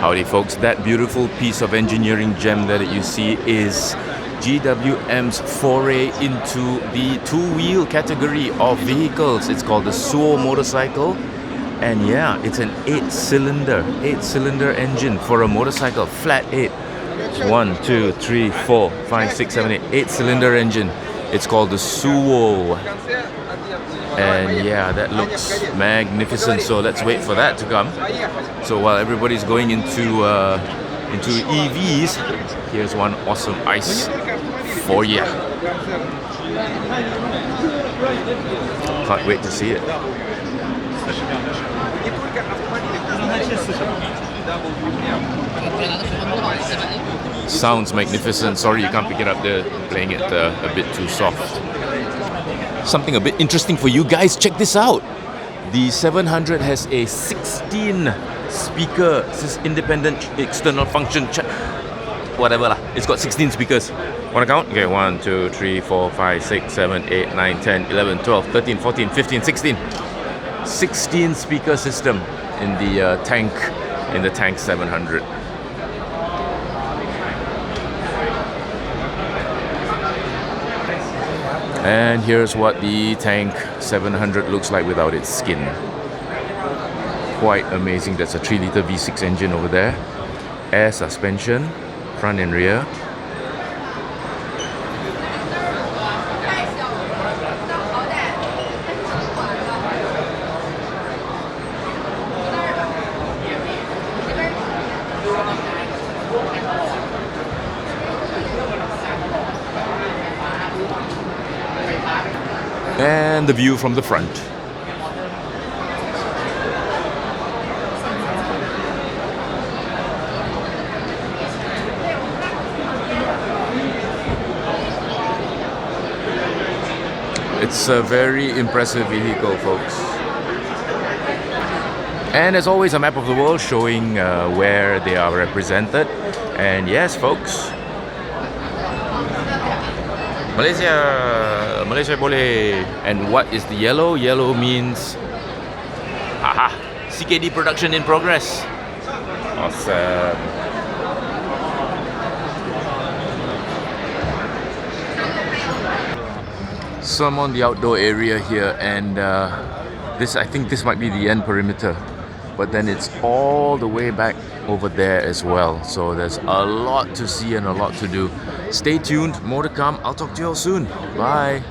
Howdy folks, that beautiful piece of engineering gem that you see is GWM's foray into the two-wheel category of vehicles. It's called the Souo motorcycle, and yeah, it's an 8-cylinder engine for a motorcycle, flat 8. 1, 2, 3, 4, 5, 6, 7, 8 8-cylinder engine. It's called the Souo. And yeah, that looks magnificent, so let's wait for that to come. So while everybody's going into EVs, here's one awesome ice for you. Can't wait to see it. Sounds magnificent. Sorry you can't pick it up there, playing it a bit too soft. Something a bit interesting for you guys, check this out. The 700 has a 16 speaker independent external function whatever lah. It's got 16 speakers. Wanna count? Okay, 1, 2, 3, 4, 5, 6, 7, 8, 9, 10, 11, 12, 13, 14, 15, 16. 16 speaker system in the tank 700. And here's what the tank 700 looks like without its skin. Quite amazing. That's a 3-liter V6 engine over there. Air suspension, front and rear. And the view from the front. It's a very impressive vehicle, folks. And as always, a map of the world showing where they are represented. And yes, folks, Malaysia boleh. And what is the yellow? Yellow means CKD production in progress. Awesome. So I'm on the outdoor area here, and I think this might be the end perimeter, but then it's all the way back over there as well. So there's a lot to see and a lot to do. Stay tuned, more to come. I'll talk to you all soon. Bye.